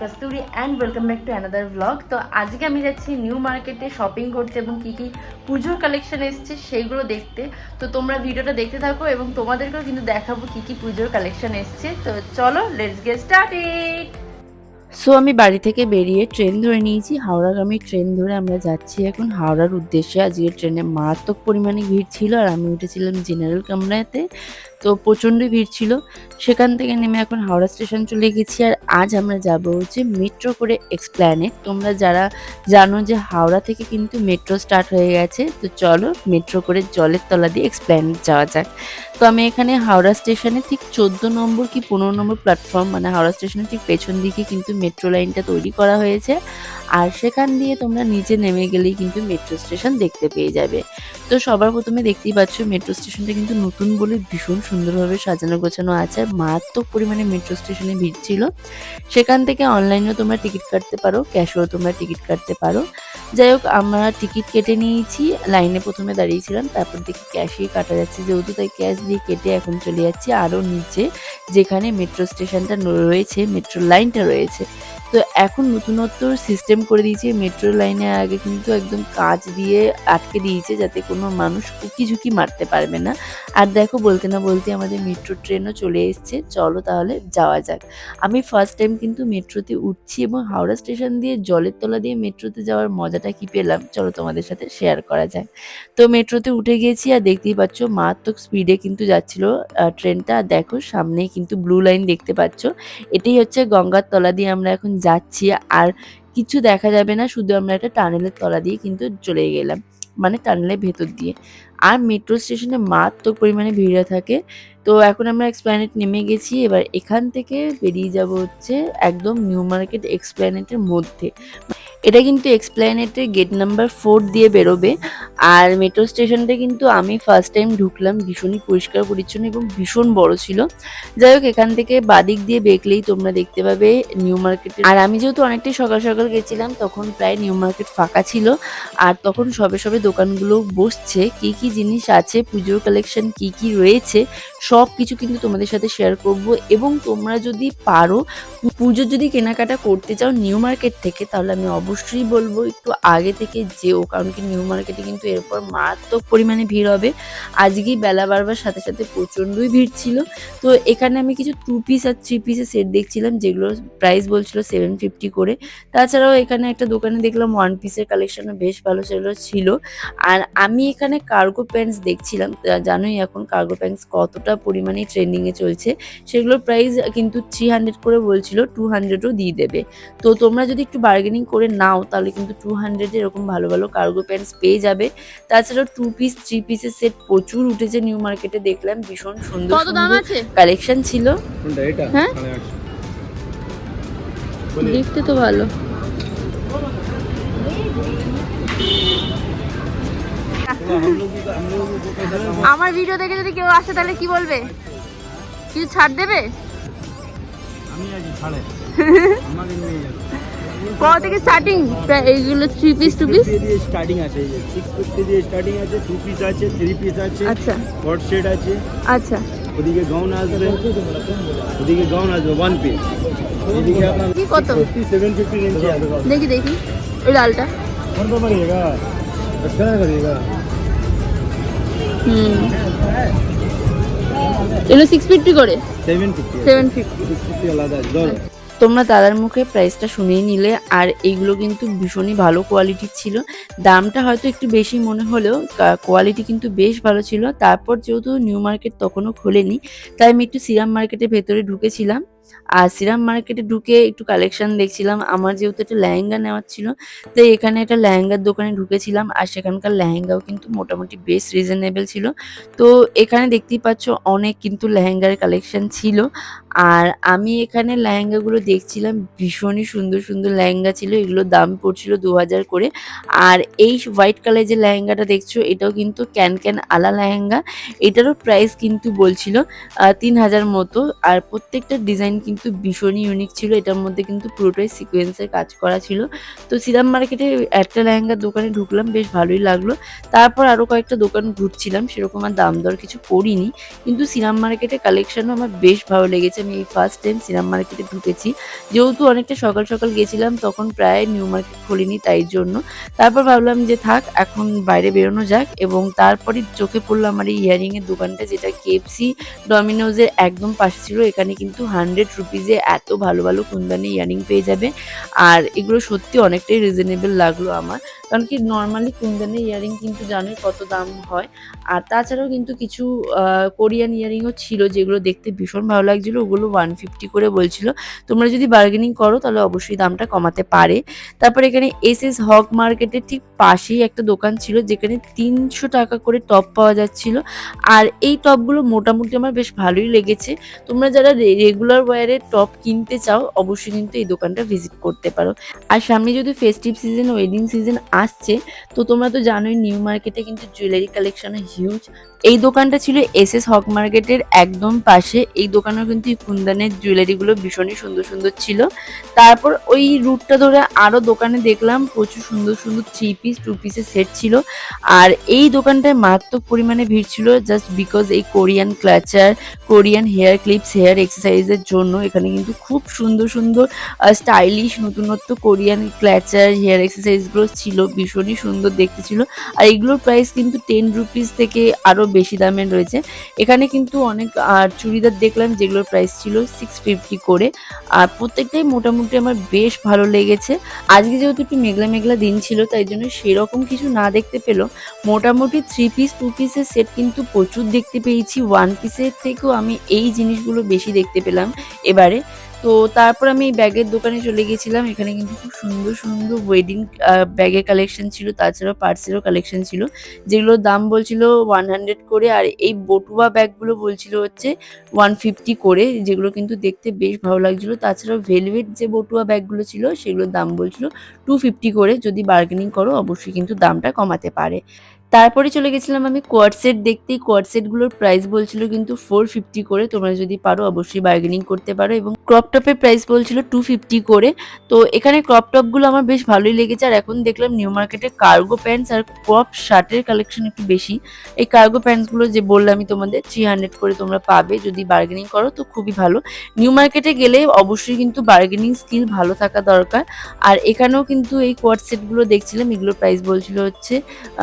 Kasuri and welcome back to another blog. তো আজকে আমি যাচ্ছি নিউ মার্কেটে শপিং করতে এবং কী কী পুজোর কালেকশন এসছে সেইগুলো দেখতে। তো তোমরা ভিডিওটা দেখতে থাকো এবং তোমাদেরকেও কিন্তু দেখাবো কী কী পুজোর কালেকশন এসছে। তো চলো লেটস গেট স্টার্টেড। সো আমি বাড়ি থেকে বেরিয়ে ট্রেন ধরে নিয়েছি, হাওড়াগামী ট্রেন ধরে আমরা যাচ্ছি এখন হাওড়ার উদ্দেশ্যে। আজকে ট্রেনে মারাত্মক পরিমাণে ভিড় ছিল আর আমি উঠেছিলাম জেনারেল কামরাতে, তো প্রচণ্ডই ভিড় ছিল। সেখান থেকে নেমে এখন হাওড়া স্টেশন চলে গেছি। আর আজ আমরা যাব হচ্ছে মেট্রো করে এক্সপ্ল্যানেড। তোমরা যারা জানো যে হাওড়া থেকে কিন্তু মেট্রো স্টার্ট হয়ে গেছে, তো চলো মেট্রো করে জলের তলা দিয়ে এক্সপ্ল্যানেড যাওয়া যাক। তো আমি এখানে হাওড়া স্টেশনে ঠিক 14 নম্বর কি 15 নম্বর প্ল্যাটফর্ম, মানে হাওড়া স্টেশনের ঠিক পেছন দিকে কিন্তু মেট্রো লাইনটা তৈরি করা হয়েছে। আর সেখান দিয়ে তোমরা নিচে নেমে গেলেই কিন্তু মেট্রো স্টেশন দেখতে পেয়ে যাবে। তো সবার প্রথমে দেখতেই পাচ্ছ মেট্রো স্টেশনটা কিন্তু নতুন বলে ভীষণ সুন্দরভাবে সাজানো গোছানো আছে। আর মারাত্মক পরিমাণে মেট্রো স্টেশনে ভিড় ছিল। সেখান থেকে অনলাইনেও তোমরা টিকিট কাটতে পারো, ক্যাশেও তোমরা টিকিট কাটতে পারো। যাই হোক, আমরা টিকিট কেটে নিয়েছি, লাইনে প্রথমে দাঁড়িয়েছিলাম, তারপর দেখি ক্যাশেই কাটা যাচ্ছে যেহেতু, তাই ক্যাশ দিয়ে কেটে এখন চলে যাচ্ছি আরও নিচে যেখানে মেট্রো স্টেশনটা রয়েছে, মেট্রো লাইনটা রয়েছে। তো এখন নতুনত্ব সিস্টেম করে দিয়েছে, মেট্রো লাইনে আগে কিন্তু একদম কাঁচ দিয়ে আটকে দিয়েছে যাতে কোনো মানুষ উকি ঝুঁকি মারতে পারবে না। আর দেখো বলতে না বলতে আমাদের মেট্রো ট্রেনও চলে এসছে, চলো তাহলে যাওয়া যাক। আমি ফার্স্ট টাইম কিন্তু মেট্রোতে উঠছি এবং হাওড়া স্টেশন দিয়ে জলের তলা দিয়ে মেট্রোতে যাওয়ার মজাটা কি পেলাম চলো তোমাদের সাথে শেয়ার করা যায়। তো মেট্রোতে উঠে গেছি আর দেখতেই পাচ্ছ মারাত্মক স্পিডে কিন্তু যাচ্ছিল ট্রেনটা। দেখো সামনেই কিন্তু ব্লু লাইন দেখতে পাচ্ছ, এটাই হচ্ছে গঙ্গার তলা দিয়ে আমরা এখন যাচ্ছি। আর কিছু দেখা যাবে না, শুধু আমরা একটা টানেলের তলা দিয়ে কিন্তু চলে গেলাম, মানে টানেলের ভেতর দিয়ে। আর মেট্রো স্টেশনে মারাত্মক পরিমাণে ভিড় থাকে। তো এখন আমরা এক্সপ্ল্যানেড নেমে গেছি, এবার এখান থেকে বেরিয়ে যাব হচ্ছে একদম নিউ মার্কেট এক্সপ্ল্যানেডের মধ্যে। এটা কিন্তু এক্সপ্ল্যানেডের গেট নাম্বার 4 দিয়ে বেরোবে। আর মেট্রো স্টেশনটা কিন্তু আমি ফার্স্ট টাইম ঢুকলাম, ভীষণই পরিষ্কার পরিচ্ছন্ন এবং ভীষণ বড় ছিল। যাই হোক, এখান থেকে বাদিক দিয়ে বেঁকলেই তোমরা দেখতে পাবে নিউ মার্কেট। আর আমি যেহেতু অনেকটাই সকাল সকাল গেছিলাম তখন প্রায় নিউ মার্কেট ফাঁকা ছিল। আর তখন সবে সবে দোকানগুলো বসছে, কি কি জিনিস আছে, পুজোর কালেকশন কি কি রয়েছে সব কিছু কিন্তু তোমাদের সাথে শেয়ার করব। এবং তোমরা যদি পারো পুজোর যদি কেনাকাটা করতে চাও নিউ মার্কেট থেকে, তাহলে আমি অবশ্যই বলবো একটু আগে থেকে যেও, কারণ কি নিউ মার্কেটে কিন্তু এরপর মারাত্মক পরিমাণে ভিড় হবে। আজকেই বেলা বাড়বার সাথে সাথে প্রচণ্ডই ভিড় ছিল। তো এখানে আমি কিছু 2 পিস আর 3 পিসের সেট দেখছিলাম যেগুলোর প্রাইস বলছিল 750 করে। তাছাড়াও এখানে একটা দোকানে দেখলাম 1 পিসের কালেকশনও বেশ ভালো সেগুলো ছিল। আর আমি এখানে কার্গো প্যান্টস দেখছিলাম, জানোই এখন কার্গো প্যান্টস কতটা পরিমাণে ট্রেন্ডিংয়ে চলছে। সেগুলোর প্রাইস কিন্তু 300 করে বলছিল, 200ও দিয়ে দেবে। তো তোমরা যদি একটু বার্গেনিং করে নাও তাহলে কিন্তু 200 এরকম ভালো ভালো কার্গো প্যান্টস পেয়ে যাবে। তাছাড়াও 2 পিস 3 পিসের সেট প্রচুর উঠেছে নিউ মার্কেটে, দেখলাম ভীষণ সুন্দর সুন্দর কালেকশন ছিল। হ্যাঁ দেখতে তো ভালো। আমার ভিডিও দেখে যদি কেউ আসে তাহলে কি বলবে, কিছু ছাড় দেবে? কত থেকে স্টার্টিং এইগুলো? 3 পিস 2 পিস দিয়ে স্টার্টিং আছে, এই যে 650 দিয়ে স্টার্টিং আছে, 2 পিস আছে, 3 পিস আছে, আচ্ছা কট সেট আছে, আচ্ছা ওদিকে গাউন আসবে, ওদিকে গাউন আসবে 1 পিস। এদিকে আপনার কি কত 750 রেঞ্জ আছে। দেখি দেখি ওই লালটা কত পড়েगा, अच्छा करेगा। এগুলো 650 করে, 750 750। 650 আলাদা আছে ধরো। তোমরা দাদার মুখে প্রাইসটা শুনেই নিলে। আর এইগুলো কিন্তু ভীষণই ভালো কোয়ালিটির ছিল। দামটা হয়তো একটু বেশি মনে হলেও কোয়ালিটি কিন্তু বেশ ভালো ছিল। তারপর যেহেতু নিউ মার্কেট তখনও খোলেনি, তাই আমি একটু সিরাম মার্কেটের ভেতরে ঢুকেছিলাম। আর সিরাম মার্কেটে ঢুকে একটু কালেকশন দেখছিলাম। আমার যেহেতু একটা লেহেঙ্গা নেওয়ার ছিল, তাই এখানে একটা লেহেঙ্গার দোকানে ঢুকেছিলাম। আর সেখানকার লেহেঙ্গাও কিন্তু মোটামুটি বেশ রিজনেবল ছিল। তো এখানে দেখতেই পাচ্ছ অনেক কিন্তু লেহেঙ্গার কালেকশন ছিল। আর আমি এখানে লেহেঙ্গাগুলো দেখছিলাম, ভীষণই সুন্দর সুন্দর লেহেঙ্গা ছিল। এগুলোর দাম পড়ছিল 2000 করে। আর এই হোয়াইট কালার যে লেহেঙ্গাটা দেখছো, এটাও কিন্তু ক্যান ক্যান আলা লেহেঙ্গা। এটারও প্রাইস কিন্তু বলছিল 3000 মতো। আর প্রত্যেকটা ডিজাইন কিন্তু ভীষণই ইউনিক ছিল। এটার মধ্যে কিন্তু পুরোটাই সিকোয়েন্সের কাজ করা ছিল। তো সিরাম মার্কেটে একটা লেহেঙ্গার দোকানে ঢুকলাম, বেশ ভালোই লাগলো। তারপর আরও কয়েকটা দোকান ঘুরছিলাম, সেরকম আর দাম দর কিছু করিনি। কিন্তু সিরাম মার্কেটের কালেকশনও আমার বেশ ভালো লেগেছে। আমি এই ফার্স্ট টাইম সিরাম মার্কেটে ঢুকেছি। যেহেতু অনেকটা সকাল সকাল গেছিলাম, তখন প্রায় নিউ মার্কেট খোলেনি, তাই জন্য। তারপর ভাবলাম যে থাক, এখন বাইরে বেরোনো যাক। এবং তারপরই চোখে পড়লো আমার এই ইয়ারিংয়ের দোকানটা, যেটা কেএফসি ডমিনোজের একদম পাশে ছিল। এখানে কিন্তু 100 রুপিজে এত ভালো ভালো কুন্দনি ইয়ারিং পেয়ে যাবে। আর এগুলো সত্যি অনেকটাই রিজনেবল লাগলো আমার। কারণ কি নর্মালি কুন্দনের ইয়ারিং কিন্তু জানোই কত দাম হয়। আর তাছাড়াও কিন্তু কিছু কোরিয়ান ইয়ারিংও ছিল, যেগুলো দেখতে ভীষণ ভালো লাগছিল। ওগুলো 150 করে বলছিল। তোমরা যদি বার্গেনিং করো তাহলে অবশ্যই দামটা কমাতে পারে। তারপর এখানে এসএস হক মার্কেটের ঠিক পাশেই একটা দোকান ছিল, যেখানে 300 টাকা করে টপ পাওয়া যাচ্ছিল। আর এই টপগুলো মোটামুটি আমার বেশ ভালোই লেগেছে। তোমরা যারা রেগুলার ওয়্যারের টপ কিনতে চাও, অবশ্যই কিন্তু এই দোকানটা ভিজিট করতে পারো। আর সামনে যদি ফেস্টিভ সিজন, ওয়েডিং সিজন আসছে, তো তোমরা তো জানোই নিউ মার্কেটে কিন্তু জুয়েলারি কালেকশন হিউজ। এই দোকানটা ছিল এসএস হক মার্কেটের একদম পাশে। এই দোকানেও কিন্তু এই কুন্দনের জুয়েলারিগুলো ভীষণই সুন্দর সুন্দর ছিল। তারপর ওই রুটটা ধরে আরও দোকানে দেখলাম প্রচুর সুন্দর সুন্দর 3 পিস 2 পিসের সেট ছিল। আর এই দোকানটায় মারাত্মক পরিমাণে ভিড় ছিল, জাস্ট বিকজ এই Korean culture, Korean hair clips, hair এক্সারসাইজের জন্য। এখানে কিন্তু খুব সুন্দর সুন্দর স্টাইলিশ নতুনত্ব কোরিয়ান ক্ল্যাচার, হেয়ার এক্সারসাইজগুলো ছিল, ভীষণই সুন্দর দেখতে ছিল। আর এগুলোর প্রাইস কিন্তু 10 রুপিস থেকে আরও বেশি দামের রয়েছে। এখানে কিন্তু অনেক চুড়িদার দেখলাম, যেগুলোর প্রাইস ছিল 650 করে। আর প্রত্যেকটাই মোটামুটি আমার বেশ ভালো লেগেছে। আজকে যেহেতু একটু মেঘলা মেঘলা দিন ছিল, তাই জন্য সেরকম কিছু না দেখতে পেলেও মোটামুটি 3 পিস 2 পিসের সেট কিন্তু প্রচুর দেখতে পেয়েছি। 1 পিসের থেকেও আমি এই জিনিসগুলো বেশি দেখতে পেলাম এবারে। তো তারপর আমি এই ব্যাগের দোকানে চলে গেছিলাম। এখানে কিন্তু খুব সুন্দর সুন্দর ওয়েডিং ব্যাগের কালেকশন ছিল, তাছাড়াও পার্সেরও কালেকশন ছিল, যেগুলোর দাম বলছিল 100 করে। আর এই বটুয়া ব্যাগগুলো বলছিল হচ্ছে 150 করে, যেগুলো কিন্তু দেখতে বেশ ভালো লাগছিল। তাছাড়াও ভেলভেট যে বটুয়া ব্যাগগুলো ছিল, সেগুলোর দাম বলছিল 250 করে। যদি বার্গেনিং করো অবশ্যই কিন্তু দামটা কমাতে পারে। তারপরে চলে গেছিলাম আমি কোয়াড সেট দেখতে। কোয়াড সেটগুলোর প্রাইস বলছিল কিন্তু 450 করে। তোমরা যদি পারো অবশ্যই বার্গেনিং করতে পারো। এবং ক্রপ টপের প্রাইস বলছিল 250 করে। তো এখানে ক্রপ টপগুলো আমার বেশ ভালোই লেগেছে। আর এখন দেখলাম নিউ মার্কেটে কার্গো প্যান্টস আর ক্রপ শার্টের কালেকশন একটু বেশি। এই কার্গো প্যান্টসগুলো যে বললাম আমি তোমাদের 300 করে তোমরা পাবে, যদি বার্গেনিং করো তো খুবই ভালো। নিউ মার্কেটে গেলে অবশ্যই কিন্তু বার্গেনিং স্কিল ভালো থাকা দরকার। আর এখানেও কিন্তু এই কোয়াড সেটগুলো দেখছিলাম, এগুলোর প্রাইস বলছিল হচ্ছে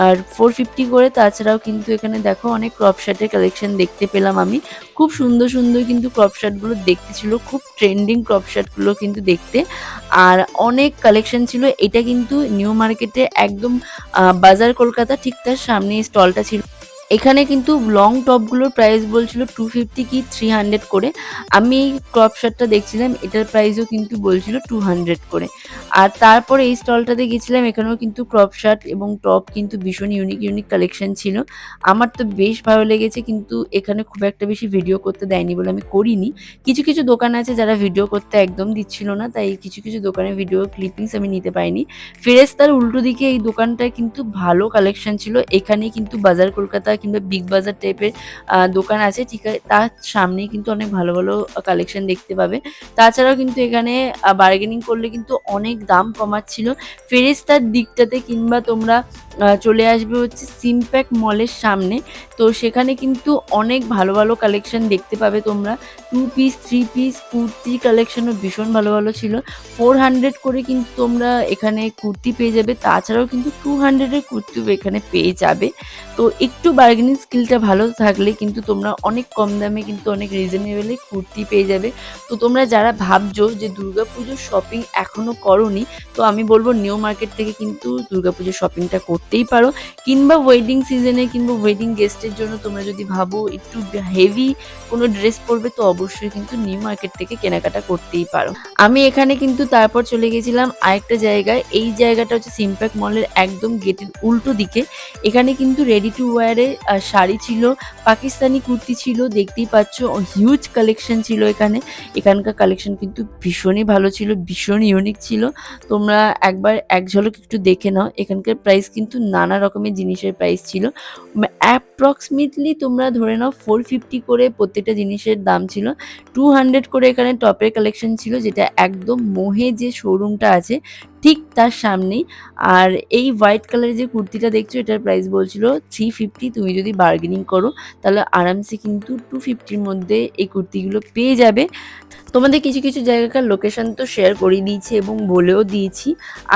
আর 450 করে। তাছাড়াও কিন্তু এখানে দেখো অনেক ক্রপ শার্টের কালেকশন দেখতে পেলাম আমি। খুব সুন্দর সুন্দর কিন্তু ক্রপ শার্টগুলো দেখতে ছিল, খুব ট্রেন্ডিং ক্রপ শার্টগুলো কিন্তু দেখতে। আর অনেক কালেকশন ছিল। এটা কিন্তু নিউ মার্কেটে একদম বাজার কলকাতা ঠিক তার সামনে স্টলটা ছিল। এখানে কিন্তু লং টপগুলোর প্রাইস বলছিল 250 কি 300 করে। আমি এই ক্রপ শার্টটা দেখছিলাম, এটার প্রাইসও কিন্তু বলছিল 200 করে। আর তারপরে এই স্টলটাতে গেছিলাম, এখানেও কিন্তু ক্রপ শার্ট এবং টপ কিন্তু ভীষণ ইউনিক ইউনিক কালেকশন ছিল। আমার তো বেশ ভালো লেগেছে, কিন্তু এখানে খুব একটা বেশি ভিডিও করতে দেয়নি বলে আমি করিনি। কিছু কিছু দোকান আছে যারা ভিডিও করতে একদম দিচ্ছিল না, তাই কিছু কিছু দোকানের ভিডিও ক্লিপিংস আমি নিতে পাইনি। ফেরেস্তার উল্টো দিকে এই দোকানটায় কিন্তু ভালো কালেকশন ছিল। এখানে কিন্তু বাজার কলকাতা কিংবা বিগ বাজার টাইপের দোকান আছে, ঠিক আছে, তার সামনেই কিন্তু অনেক ভালো ভালো কালেকশন দেখতে পাবে। তাছাড়াও কিন্তু এখানে বার্গেনিং করলে কিন্তু অনেক দাম কমাচ্ছিল। ফেরেস্তার দিকটাতে কিংবা তোমরা চলে আসবে হচ্ছে সিমপ্যাক মলের সামনে। তো সেখানে কিন্তু অনেক ভালো ভালো কালেকশন দেখতে পাবে তোমরা। 2 পিস 3 পিস কুর্তি কালেকশনও ভীষণ ভালো ভালো ছিল। 400 করে কিন্তু তোমরা এখানে কুর্তি পেয়ে যাবে, তাছাড়াও কিন্তু 200 এর কুর্তিও এখানে পেয়ে যাবে। তো একটু বার্গেনিং স্কিলটা ভালো থাকলে কিন্তু তোমরা অনেক কম দামে কিন্তু অনেক রিজনেবলে কুর্তি পেয়ে যাবে। তো তোমরা যারা ভাবছো যে দুর্গাপুজোর শপিং এখনো করোনি, তো আমি বলবো নিউ মার্কেট থেকে কিন্তু দুর্গাপুজোর শপিংটা করতেই পারো, কিংবা ওয়েডিং সিজনে কিংবা ওয়েডিং গেস্টের জন্য তোমরা যদি ভাবো একটু হেভি কোনো ড্রেস পরবে, তো অবশ্যই কিন্তু নিউ মার্কেট থেকে কেনাকাটা করতেই পারো। আমি এখানে কিন্তু তারপর চলে গেছিলাম আরেকটা জায়গায়। এই জায়গাটা হচ্ছে সিম্প্যাক্ট মলের একদম গেটের উল্টো দিকে। এখানে কিন্তু রেডি টু ওয়্যারে শাড়ি ছিল, পাকিস্তানি কুর্তি ছিল, দেখতেই পাচ্ছ হিউজ কালেকশন ছিল এখানে। এখানকার কালেকশন কিন্তু ভীষণই ভালো ছিল, ভীষণ ইউনিক ছিল। তোমরা একবার এক ঝলক একটু দেখে নাও। এখানকার প্রাইস কিন্তু নানা রকমের জিনিসের প্রাইস ছিল। অ্যাপ্রক্সিমেটলি তোমরা ধরে নাও 450 করে প্রত্যেকটা জিনিসের দাম ছিল। 200 করে এখানে টপের কালেকশন ছিল, যেটা একদম মোহে যে শোরুমটা আছে ঠিক তার সামনেই। আর এই হোয়াইট কালারের যে কুর্তিটা দেখছো, এটার প্রাইস বলছিল 350। তুমি যদি বার্গেনিং করো তাহলে আরামসে কিন্তু 250-র মধ্যে এই কুর্তিগুলো পেয়ে যাবে। তোমাদের কিছু কিছু জায়গাকার লোকেশন তো শেয়ার করে দিয়েছি এবং বলেও দিয়েছি।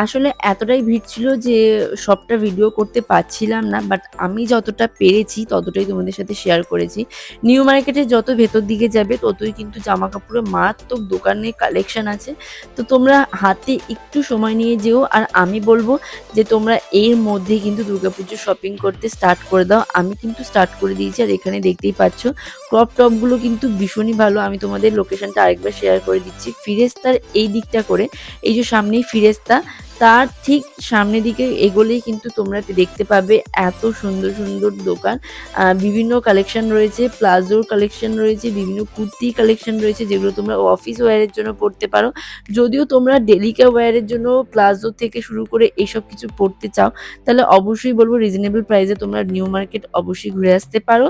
আসলে এতটাই ভিড় ছিল যে সবটা ভিডিও করতে পারছিলাম না, বাট আমি যতটা পেরেছি ততটাই তোমাদের সাথে শেয়ার করেছি। নিউ মার্কেটে যত ভেতর দিকে যাবে ততই কিন্তু জামা কাপড়ের মারাত্মক দোকানে কালেকশন আছে। তো তোমরা হাতে একটু সময় নিয়ে যেও, আর আমি বলবো যে তোমরা এর মধ্যে কিন্তু দুর্গাপুজোর শপিং করতে স্টার্ট করে দাও। আমি কিন্তু স্টার্ট করে দিয়েছি, আর এখানে দেখতেই পাচ্ছ ক্রপ টপগুলো কিন্তু ভীষণই ভালো। আমি তোমাদের লোকেশনটা আরেকবার শেয়ার করে দিচ্ছি। ফিরেস্তার এই দিকটা করে, এই যে সামনেই ফিরেস্তা, তার ঠিক সামনের দিকে এগোলেই কিন্তু তোমরা দেখতে পাবে এত সুন্দর সুন্দর দোকান। বিভিন্ন কালেকশন রয়েছে, প্লাজোর কালেকশন রয়েছে, বিভিন্ন কুর্তি কালেকশন রয়েছে, যেগুলো তোমরা অফিস ওয়্যারের জন্য পরতে পারো। যদিও তোমরা ডেলিকা ওয়্যারের জন্য প্লাজো থেকে শুরু করে এইসব কিছু পরতে চাও, তাহলে অবশ্যই বলবো রিজনেবল প্রাইসে তোমরা নিউ মার্কেট অবশ্যই ঘুরে আসতে পারো।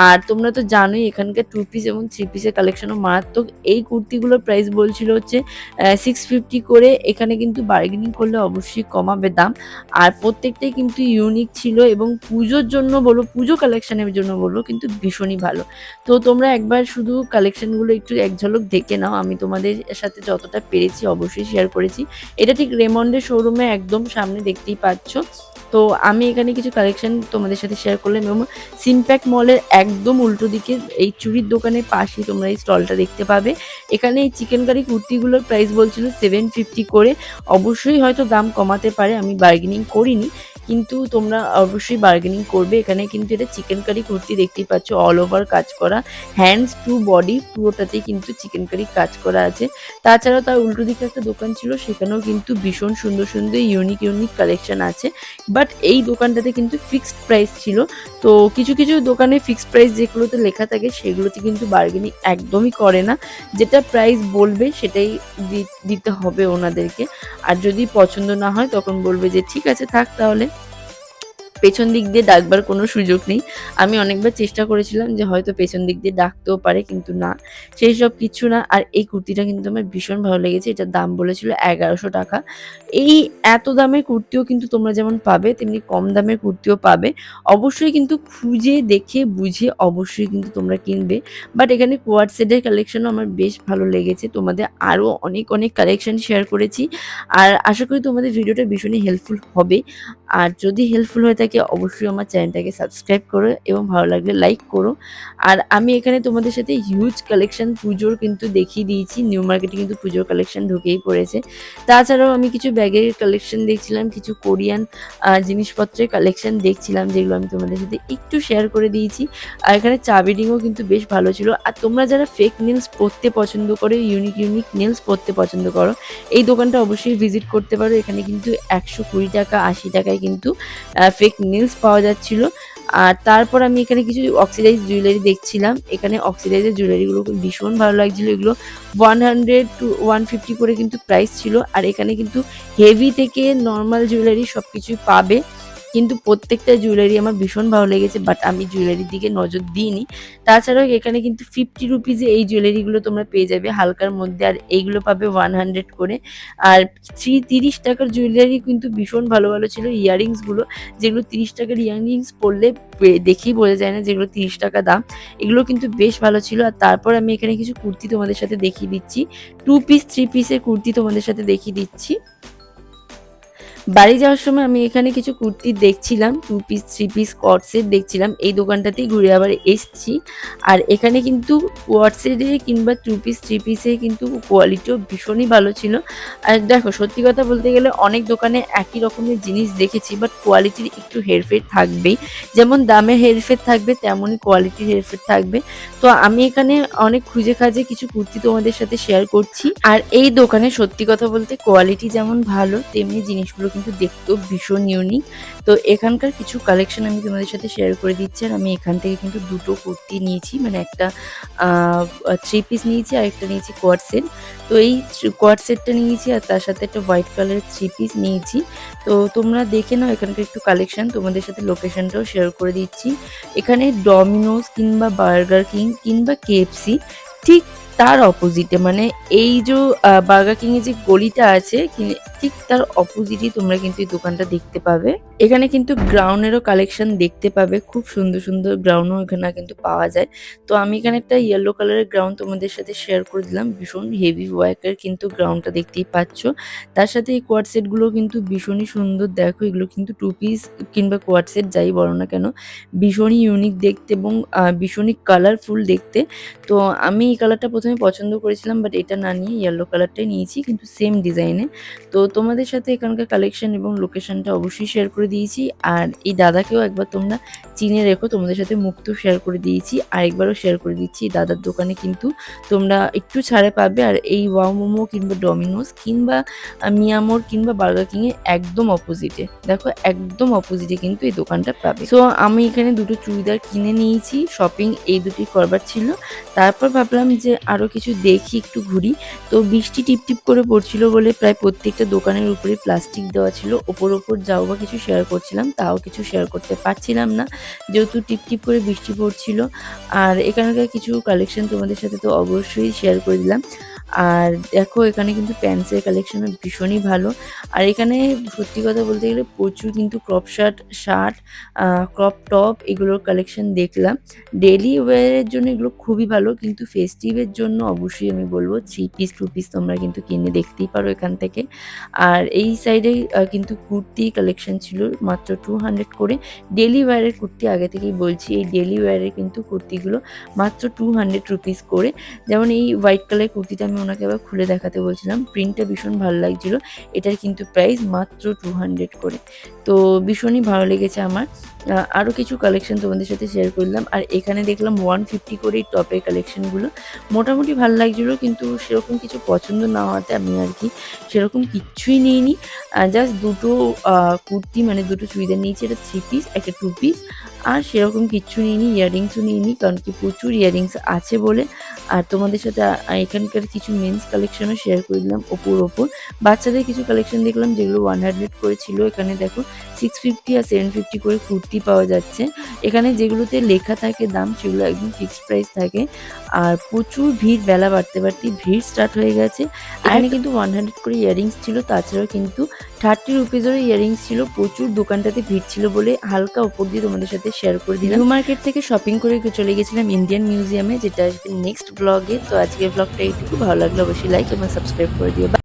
আর তোমরা তো জানোই এখানকার 2 পিস এবং 3 পিসের কালেকশনও মারাত্মক। এই কুর্তিগুলোর প্রাইস বলছিল হচ্ছে 650 করে। এখানে কিন্তু বার্গেনিং করলে অবশ্যই কমাবে দাম। আর প্রত্যেকটাই কিন্তু ইউনিক ছিল, এবং পুজোর জন্য বলো, পুজো কালেকশনের জন্য বলো, কিন্তু ভীষণই ভালো। তো তোমরা একবার শুধু কালেকশনগুলো একটু এক ঝলক দেখে নাও। আমি তোমাদের সাথে যতটা পেরেছি অবশ্যই শেয়ার করেছি। এটা ঠিক রেমন্ডের শোরুমে একদম সামনে, দেখতেই পাচ্ছ। তো আমি এখানে কিছু কালেকশন তোমাদের সাথে শেয়ার করলাম, এবং সিম্প্যাক্ট মলের একদম উল্টো দিকে এই চুড়ির দোকানের পাশেই তোমরা এই স্টলটা দেখতে পাবে। এখানে এই চিকেন কারি কুর্তিগুলোর প্রাইস বলছিল 750 করে। অবশ্যই হয়তো দাম কমাতে পারে, আমি বার্গেনিং করিনি, কিন্তু তোমরা অবশ্যই বার্গেনিং করবে। এখানে কিন্তু এটা চিকেন কারি কুর্তি, দেখতেই পাচ্ছ অল ওভার কাজ করা, হ্যান্ডস টু বডি পুরোটাতেই কিন্তু চিকেন কারি কাজ করা আছে। তাছাড়াও তার উল্টো দিকে একটা দোকান ছিল, সেখানেও কিন্তু ভীষণ সুন্দর সুন্দর ইউনিক ইউনিক কালেকশন আছে। বাট এই দোকানটাতে কিন্তু ফিক্সড প্রাইস ছিল। তো কিছু কিছু দোকানে ফিক্সড প্রাইস যেগুলোতে লেখা থাকে সেগুলোতে কিন্তু বার্গেনিং একদমই করে না। যেটা প্রাইস বলবে সেটাই দিতে হবে ওনাদেরকে। আর যদি পছন্দ না হয় তখন বলবে যে ঠিক আছে থাক, তাহলে পেছন দিক দিয়ে ডাকবার কোনো সুযোগ নেই। আমি অনেকবার চেষ্টা করেছিলাম যে হয়তো পেছন দিক দিয়ে ডাকতেও পারে, কিন্তু না, সেই সব কিছু না। আর এই কুর্তিটা কিন্তু আমার ভীষণ ভালো লেগেছে। এটার দাম বলেছিল 1100 টাকা। এই এত দামের কুর্তিও কিন্তু তোমরা যেমন পাবে, তেমনি কম দামের কুর্তিও পাবে। অবশ্যই কিন্তু খুঁজে দেখে বুঝে অবশ্যই কিন্তু তোমরা কিনবে। বাট এখানে কোয়াড সেটের কালেকশনও আমার বেশ ভালো লেগেছে। তোমাদের আরও অনেক অনেক কালেকশন শেয়ার করেছি, আর আশা করি তোমাদের ভিডিওটা ভীষণই হেল্পফুল হবে। আর যদি হেল্পফুল হয়ে থাকে অবশ্যই আমার চ্যানেলটাকে সাবস্ক্রাইব করো, এবং ভালো লাগলে লাইক করো। আর আমি এখানে তোমাদের সাথে হিউজ কালেকশন পুজোর কিন্তু দেখিয়ে দিয়েছি। নিউ মার্কেটে কিন্তু পুজোর কালেকশন ঢুকেই পড়েছে। তাছাড়াও আমি কিছু ব্যাগের কালেকশন দেখছিলাম, কিছু কোরিয়ান জিনিসপত্রের কালেকশন দেখছিলাম, যেগুলো আমি তোমাদের সাথে একটু শেয়ার করে দিয়েছি। আর এখানে চাবিডিংও কিন্তু বেশ ভালো ছিল। আর তোমরা যারা ফেক নেলস পরতে পছন্দ করো, ইউনিক ইউনিক নেলস পরতে পছন্দ করো, এই দোকানটা অবশ্যই ভিজিট করতে পারো। এখানে কিন্তু 120 টাকা 80 টাকায় কিন্তু ফেক নেলস পাওয়া যাচ্ছিল। আর তারপর আমি এখানে কিছু অক্সিডাইজ জুয়েলারি দেখছিলাম। এখানে অক্সিডাইজের জুয়েলারিগুলো ভীষণ ভালো লাগছিল। এগুলো 100 to 150 করে কিন্তু প্রাইস ছিল। আর এখানে কিন্তু হেভি থেকে নর্মাল জুয়েলারি সব কিছুই পাবে। কিন্তু প্রত্যেকটা জুয়েলারি আমার ভীষণ ভালো লেগেছে, বাট আমি জুয়েলারির দিকে নজর দিইনি। তাছাড়াও এখানে কিন্তু 50 রুপিজে এই জুয়েলারিগুলো তোমরা পেয়ে যাবে হালকার মধ্যে, আর এইগুলো পাবে 100 করে। আর 30 টাকার জুয়েলারি কিন্তু ভীষণ ভালো ভালো ছিল। ইয়াররিংসগুলো, যেগুলো 30 টাকার ইয়াররিংস পরলে দেখেই বোঝা যায় না যেগুলো 30 টাকা দাম, এগুলো কিন্তু বেশ ভালো ছিল। আর তারপর আমি এখানে কিছু কুর্তি তোমাদের সাথে দেখিয়ে দিচ্ছি, 2 পিস 3 পিসের কুর্তি তোমাদের সাথে দেখিয়ে দিচ্ছি। বাড়ি যাওয়ার সময় আমি এখানে কিছু কুর্তি দেখছিলাম, 2 পিস 3 পিস কট সেট দেখছিলাম, এই দোকানটাতেই ঘুরে আবার এসছি। আর এখানে কিন্তু কট সেটে কিংবা 2 পিস 3 পিসে কিন্তু কোয়ালিটিও ভীষণই ভালো ছিল। আর দেখো সত্যি কথা বলতে গেলে অনেক দোকানে একই রকমের জিনিস দেখেছি, বাট কোয়ালিটির একটু হেরফের থাকবেই। যেমন দামের হেরফের থাকবে তেমনই কোয়ালিটির হেরফের থাকবে। তো আমি এখানে অনেক খুঁজে খাজে কিছু কুর্তি তোমাদের সাথে শেয়ার করছি। আর এই দোকানে সত্যি কথা বলতে কোয়ালিটি যেমন ভালো, তেমনি জিনিসগুলো কিন্তু দেখতেও ভীষণ ইউনিক। তো এখানকার কিছু কালেকশন আমি তোমাদের সাথে শেয়ার করে দিচ্ছি। আর আমি এখান থেকে কিন্তু দুটো কুর্তি নিয়েছি, মানে একটা 3 পিস নিয়েছি আর একটা নিয়েছি কোয়াড সেট। তো এই কোয়াড সেটটা নিয়েছি আর তার সাথে একটা হোয়াইট কালারের 3 পিস নিয়েছি। তো তোমরা দেখে নাও এখানকার একটু কালেকশন, তোমাদের সাথে লোকেশনটাও শেয়ার করে দিচ্ছি। এখানে ডমিনোজ কিংবা বার্গার কিং কিংবা KFC ঠিক তার অপোজিটে, মানে এই যে বার্গার কিং এর যে গলিটা আছে ঠিক তার অপোজিটই তোমরা কিন্তু এই দোকানটা দেখতে পাবে। এখানে কিন্তু গ্রাউন্ডেরও কালেকশন দেখতে পাবে, খুব সুন্দর সুন্দর গ্রাউন্ডও এখানে কিন্তু পাওয়া যায়। তো আমি এখানে একটা ইয়েলো কালারের গ্রাউন্ড তোমাদের সাথে শেয়ার করে দিলাম, ভীষণ হেভি ওয়ার্কের কিন্তু গ্রাউন্ডটা দেখতেই পাচ্ছ। তার সাথে এই কোয়াড সেটগুলো কিন্তু ভীষণই সুন্দর, দেখো এগুলো কিন্তু 2 পিস কিংবা কোয়াড সেট যাই বলো না কেন ভীষণই ইউনিক দেখতে এবং ভীষণই কালারফুল দেখতে। তো আমি এই কালারটা প্রথমে পছন্দ করেছিলাম, বাট এটা না নিয়ে ইয়েলো কালারটাই নিয়েছি, কিন্তু সেম ডিজাইনে। তো তোমাদের সাথে এখানকার কালেকশন এবং লোকেশনটা অবশ্যই শেয়ার করে দিয়েছি। আর এই দাদাকেও একবার তোমরা চিনে রেখো, তোমাদের সাথে মুখটাও শেয়ার করে দিয়েছি, আরেকবারও শেয়ার করে দিচ্ছি। দাদার দোকানে কিন্তু তোমরা একটু ছাড়ে পাবে। আর এই ওয়াও মোমো কিংবা ডমিনোজ কিংবা মিয়ামোর কিংবা বার্গার কিং এর একদম অপোজিটে, দেখো একদম অপোজিটে কিন্তু এই দোকানটা পাবে। সো আমি এখানে দুটো চুড়িদার কিনে নিয়েছি, শপিং এই দুটি করবার ছিল। তারপর ভাবলাম যে আরও কিছু দেখি, একটু ঘুরি। তো বৃষ্টি টিপটিপ করে পড়ছিল বলে প্রায় প্রত্যেকটা দোকানের উপরে প্লাস্টিক দেওয়া ছিল, ওপর যাও বা কিছু শেয়ার করছিলাম, তাও কিছু শেয়ার করতে পারছিলাম না যেহেতু টিপটিপ করে বৃষ্টি পড়ছিল। আর এখানকার কিছু কালেকশন তোমাদের সাথে তো অবশ্যই শেয়ার করে দিলাম। আর দেখো এখানে কিন্তু প্যান্টসের কালেকশন ভীষণই ভালো। আর এখানে সত্যি কথা বলতে গেলে প্রচুর কিন্তু ক্রপ শার্ট, ক্রপ টপ এগুলোর কালেকশন দেখলাম। ডেইলি ওয়্যারের জন্য এগুলো খুবই ভালো, কিন্তু ফেস্টিভের জন্য অবশ্যই আমি বলবো 3 পিস 2 পিস তোমরা কিন্তু কিনে দেখতেই পারো এখান থেকে। আর এই সাইডে কিন্তু কুর্তি কালেকশন ছিল মাত্র 200 করে। ডেইলি ওয়্যারের কুর্তি আগে থেকেই বলছি, এই ডেইলি ওয়্যারের কিন্তু কুর্তিগুলো মাত্র 200 রুপিস করে। যেমন এই হোয়াইট কালারের কুর্তিটা আমি ওনাকে আবার খুলে দেখাতে বলছিলাম, প্রিন্টটা ভীষণ ভালো লাগছিল। এটার কিন্তু প্রাইস মাত্র 200 করে। তো ভীষণই ভালো লেগেছে আমার। আরও কিছু কালেকশন তোমাদের সাথে শেয়ার করলাম। আর এখানে দেখলাম 150 করে এই টপের কালেকশনগুলো মোটামুটি ভালো লাগছিলো, কিন্তু সেরকম কিছু পছন্দ না হওয়াতে আমি আর কি সেরকম কিচ্ছুই নিইনি। জাস্ট দুটো কুর্তি মানে দুটো চুড়িদার নিয়েছি, এটা 3 পিস একটা 2 পিস, আর সেরকম কিচ্ছু নিইনি। ইয়াররিংসও নিইনি, কারণ কি প্রচুর ইয়াররিংস আছে বলে। আর তোমাদের সাথে এখানকার কিছু মেন্স কালেকশনও শেয়ার করে দিলাম ওপর। বাচ্চাদের কিছু কালেকশন দেখলাম যেগুলো 100 করে ছিল। এখানে দেখো 650 আর 750 করে কুর্তি পাওয়া যাচ্ছে। এখানে যেগুলোতে লেখা থাকে দাম সেগুলো একদম ফিক্সড প্রাইস থাকে। আর প্রচুর ভিড়, বেলা বাড়তেই ভিড় স্টার্ট হয়ে গেছে। এখানে কিন্তু 100 করে ইয়াররিংস ছিল, তাছাড়াও কিন্তু 30 রুপিজেরও ইয়াররিংস ছিল। প্রচুর দোকানটাতে ভিড় ছিল বলে হালকা ওপর দিয়ে তোমাদের সাথে শেয়ার করে দিলাম। নিউ মার্কেট থেকে শপিং করে চলে গেছিলাম ইন্ডিয়ান মিউজিয়ামে, যেটা আসবে নেক্সট ব্লগে। তো আজকের ব্লগটা এইটুকু, ভালো লাগলে অবশ্যই লাইক এবং সাবস্ক্রাইব করে দিও।